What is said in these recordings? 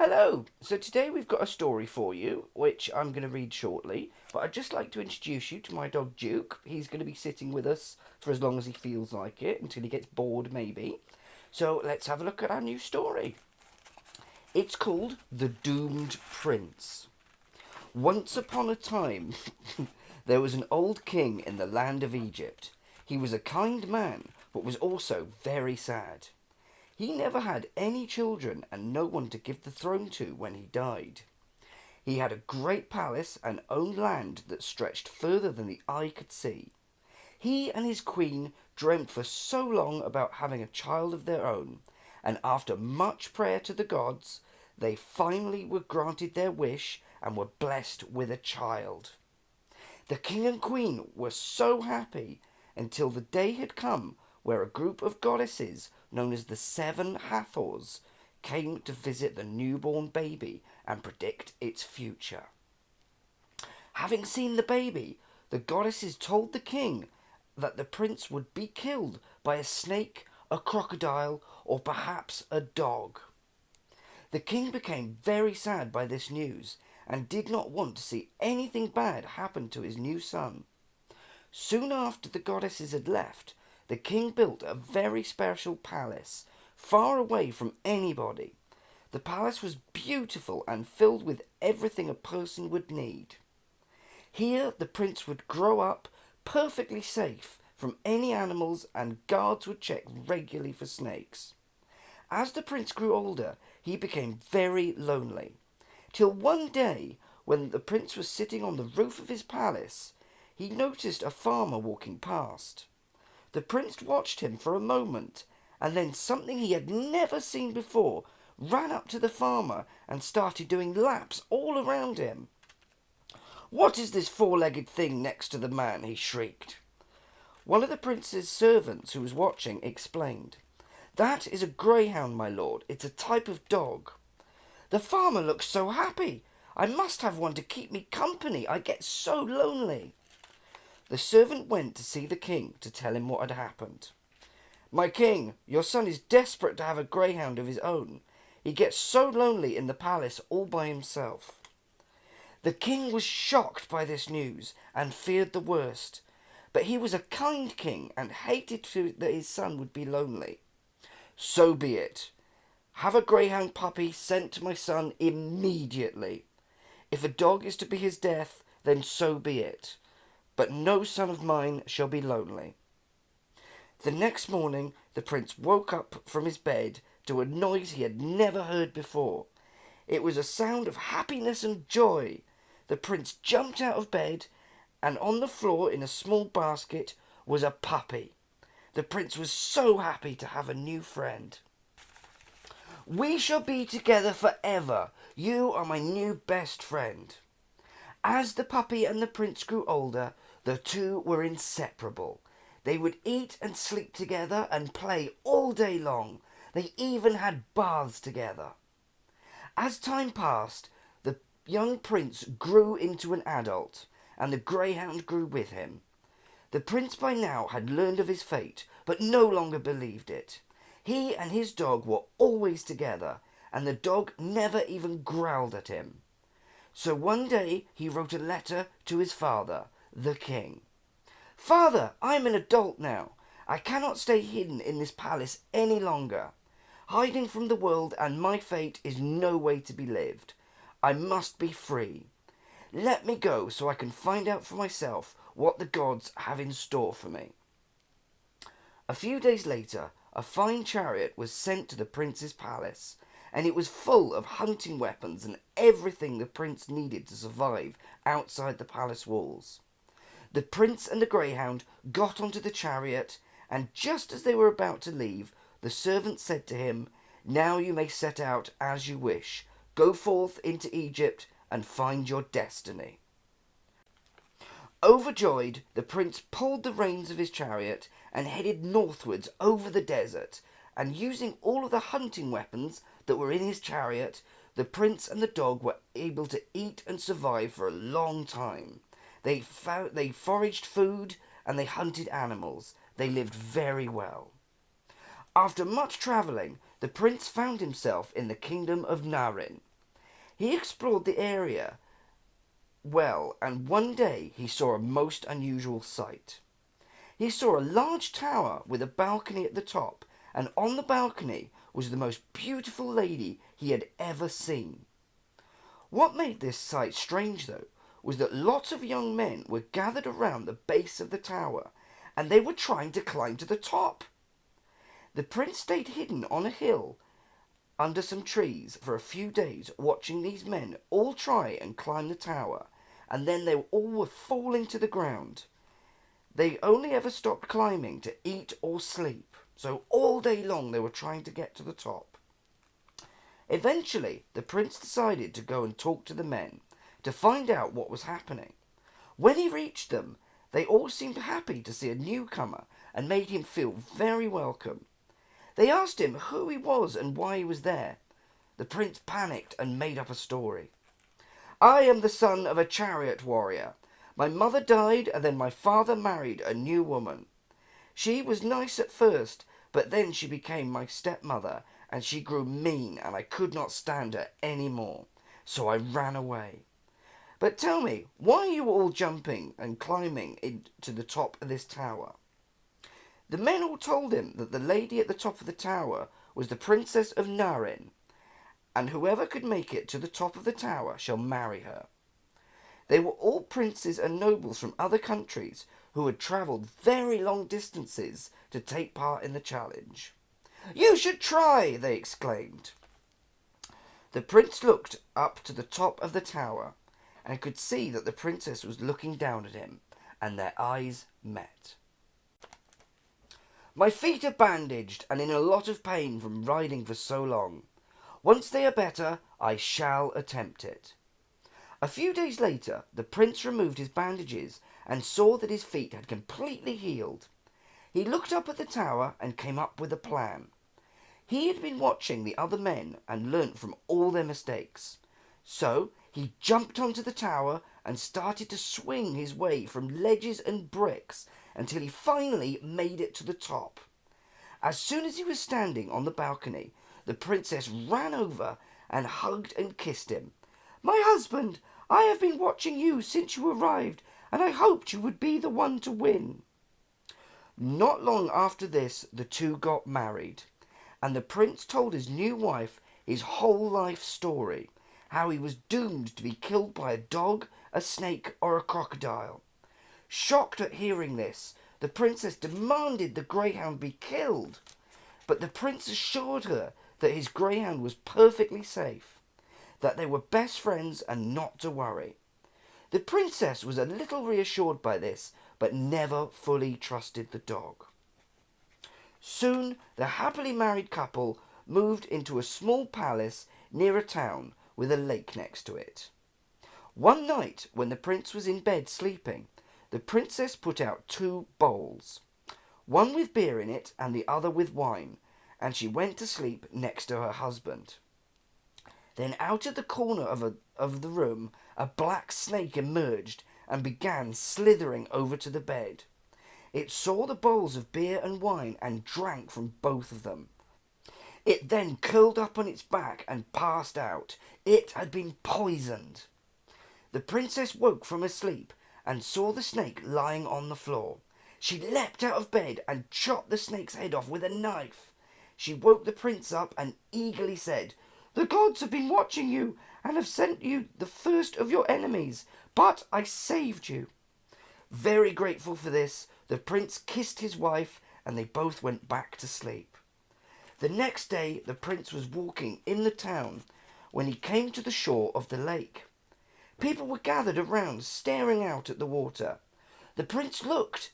Hello! So today we've got a story for you, which I'm going to read shortly, but I'd just like to introduce you to my dog Duke. He's going to be sitting with us for as long as he feels like it, until he gets bored maybe. So let's have a look at our new story. It's called The Doomed Prince. Once upon a time, there was an old king in the land of Egypt. He was a kind man, but was also very sad. He never had any children and no one to give the throne to when he died. He had a great palace and owned land that stretched further than the eye could see. He and his queen dreamt for so long about having a child of their own, and after much prayer to the gods, they finally were granted their wish and were blessed with a child. The king and queen were so happy until the day had come where a group of goddesses known as the Seven Hathors came to visit the newborn baby and predict its future. Having seen the baby, the goddesses told the king that the prince would be killed by a snake, a crocodile, or perhaps a dog. The king became very sad by this news and did not want to see anything bad happen to his new son. Soon after the goddesses had left, the king built a very special palace, far away from anybody. The palace was beautiful and filled with everything a person would need. Here the prince would grow up perfectly safe from any animals, and guards would check regularly for snakes. As the prince grew older, he became very lonely, till one day, when the prince was sitting on the roof of his palace, he noticed a farmer walking past. The prince watched him for a moment, and then something he had never seen before ran up to the farmer and started doing laps all around him. "What is this four-legged thing next to the man?" he shrieked. One of the prince's servants who was watching explained, "That is a greyhound, my lord. It's a type of dog." "The farmer looks so happy. I must have one to keep me company. I get so lonely." The servant went to see the king to tell him what had happened. "My king, your son is desperate to have a greyhound of his own. He gets so lonely in the palace all by himself." The king was shocked by this news and feared the worst, but he was a kind king and hated that his son would be lonely. "So be it. Have a greyhound puppy sent to my son immediately. If a dog is to be his death, then so be it. But no son of mine shall be lonely." The next morning the prince woke up from his bed to a noise he had never heard before. It was a sound of happiness and joy. The prince jumped out of bed, and on the floor in a small basket was a puppy. The prince was so happy to have a new friend. "We shall be together forever. You are my new best friend." As the puppy and the prince grew older, the two were inseparable. They would eat and sleep together and play all day long. They even had baths together. As time passed, the young prince grew into an adult, and the greyhound grew with him. The prince by now had learned of his fate, but no longer believed it. He and his dog were always together, and the dog never even growled at him. So one day he wrote a letter to his father, the king. "Father, I'm an adult now. I cannot stay hidden in this palace any longer. Hiding from the world and my fate is no way to be lived. I must be free. Let me go so I can find out for myself what the gods have in store for me." A few days later, a fine chariot was sent to the prince's palace, and it was full of hunting weapons and everything the prince needed to survive outside the palace walls. The prince and the greyhound got onto the chariot, and just as they were about to leave, the servant said to him, "Now you may set out as you wish. Go forth into Egypt and find your destiny." Overjoyed, the prince pulled the reins of his chariot and headed northwards over the desert, and using all of the hunting weapons that were in his chariot, the prince and the dog were able to eat and survive for a long time. They foraged food and they hunted animals. They lived very well. After much travelling, the prince found himself in the kingdom of Narin. He explored the area well, and one day he saw a most unusual sight. He saw a large tower with a balcony at the top, and on the balcony was the most beautiful lady he had ever seen. What made this sight strange, though, was that lots of young men were gathered around the base of the tower, and they were trying to climb to the top. The prince stayed hidden on a hill under some trees for a few days, watching these men all try and climb the tower, and then they all were falling to the ground. They only ever stopped climbing to eat or sleep, so all day long they were trying to get to the top. Eventually, the prince decided to go and talk to the men to find out what was happening. When he reached them, they all seemed happy to see a newcomer and made him feel very welcome. They asked him who he was and why he was there. The prince panicked and made up a story. "I am the son of a chariot warrior. My mother died, and then my father married a new woman. She was nice at first, but then she became my stepmother, and she grew mean, and I could not stand her any more. So I ran away. But tell me, why are you all jumping and climbing into the top of this tower?" The men all told him that the lady at the top of the tower was the Princess of Narin, and whoever could make it to the top of the tower shall marry her. They were all princes and nobles from other countries who had travelled very long distances to take part in the challenge. "You should try!" they exclaimed. The prince looked up to the top of the tower and could see that the princess was looking down at him, and their eyes met. "My feet are bandaged and in a lot of pain from riding for so long. Once they are better, I shall attempt it." A few days later, the prince removed his bandages and saw that his feet had completely healed. He looked up at the tower and came up with a plan. He had been watching the other men and learnt from all their mistakes. So he jumped onto the tower and started to swing his way from ledges and bricks until he finally made it to the top. As soon as he was standing on the balcony, the princess ran over and hugged and kissed him. "My husband, I have been watching you since you arrived, and I hoped you would be the one to win." Not long after this, the two got married, and the prince told his new wife his whole life story, how he was doomed to be killed by a dog, a snake, or a crocodile. Shocked at hearing this, the princess demanded the greyhound be killed, but the prince assured her that his greyhound was perfectly safe, that they were best friends and not to worry. The princess was a little reassured by this, but never fully trusted the dog. Soon the happily married couple moved into a small palace near a town with a lake next to it. One night, when the prince was in bed sleeping, the princess put out 2 bowls, one with beer in it and the other with wine, and she went to sleep next to her husband. Then out of the corner of the room, a black snake emerged and began slithering over to the bed. It saw the bowls of beer and wine and drank from both of them. It then curled up on its back and passed out. It had been poisoned. The princess woke from her sleep and saw the snake lying on the floor. She leapt out of bed and chopped the snake's head off with a knife. She woke the prince up and eagerly said, "The gods have been watching you and have sent you the first of your enemies, but I saved you." Very grateful for this, the prince kissed his wife and they both went back to sleep. The next day, the prince was walking in the town when he came to the shore of the lake. People were gathered around, staring out at the water. The prince looked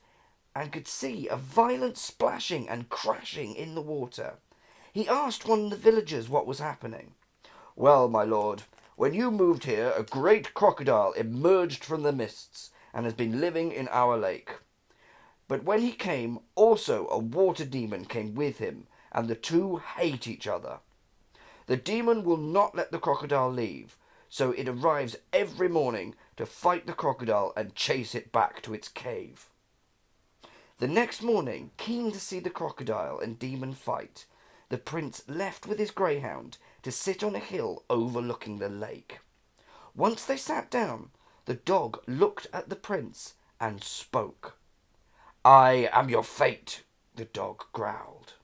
and could see a violent splashing and crashing in the water. He asked one of the villagers what was happening. "Well, my lord, when you moved here, a great crocodile emerged from the mists and has been living in our lake. But when he came, also a water demon came with him, and the two hate each other. The demon will not let the crocodile leave, so it arrives every morning to fight the crocodile and chase it back to its cave." The next morning, keen to see the crocodile and demon fight, the prince left with his greyhound to sit on a hill overlooking the lake. Once they sat down, the dog looked at the prince and spoke. "I am your fate," the dog growled.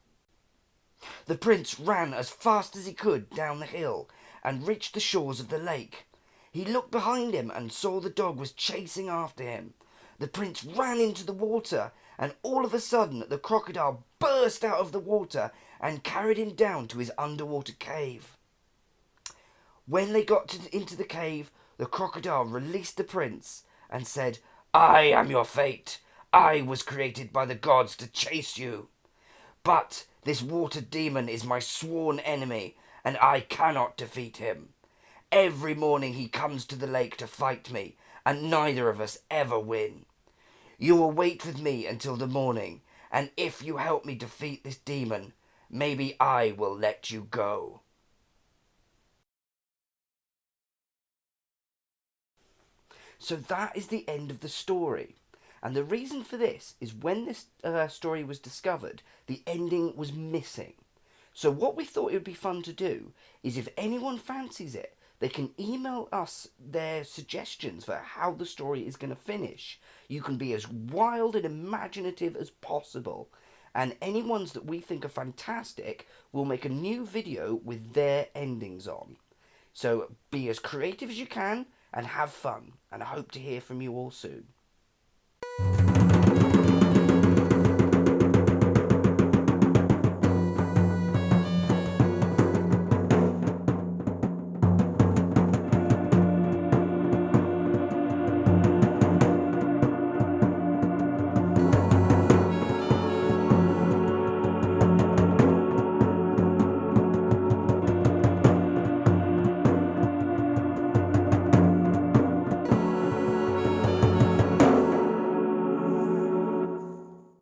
The prince ran as fast as he could down the hill and reached the shores of the lake. He looked behind him and saw the dog was chasing after him. The prince ran into the water, and all of a sudden the crocodile burst out of the water and carried him down to his underwater cave. When they got into the cave, the crocodile released the prince and said, "I am your fate. I was created by the gods to chase you. But this water demon is my sworn enemy, and I cannot defeat him. Every morning he comes to the lake to fight me, and neither of us ever win. You will wait with me until the morning, and if you help me defeat this demon, maybe I will let you go." So that is the end of the story. And the reason for this is when this story was discovered, the ending was missing. So what we thought it would be fun to do is, if anyone fancies it, they can email us their suggestions for how the story is going to finish. You can be as wild and imaginative as possible. And any ones that we think are fantastic, we'll make a new video with their endings on. So be as creative as you can and have fun. And I hope to hear from you all soon.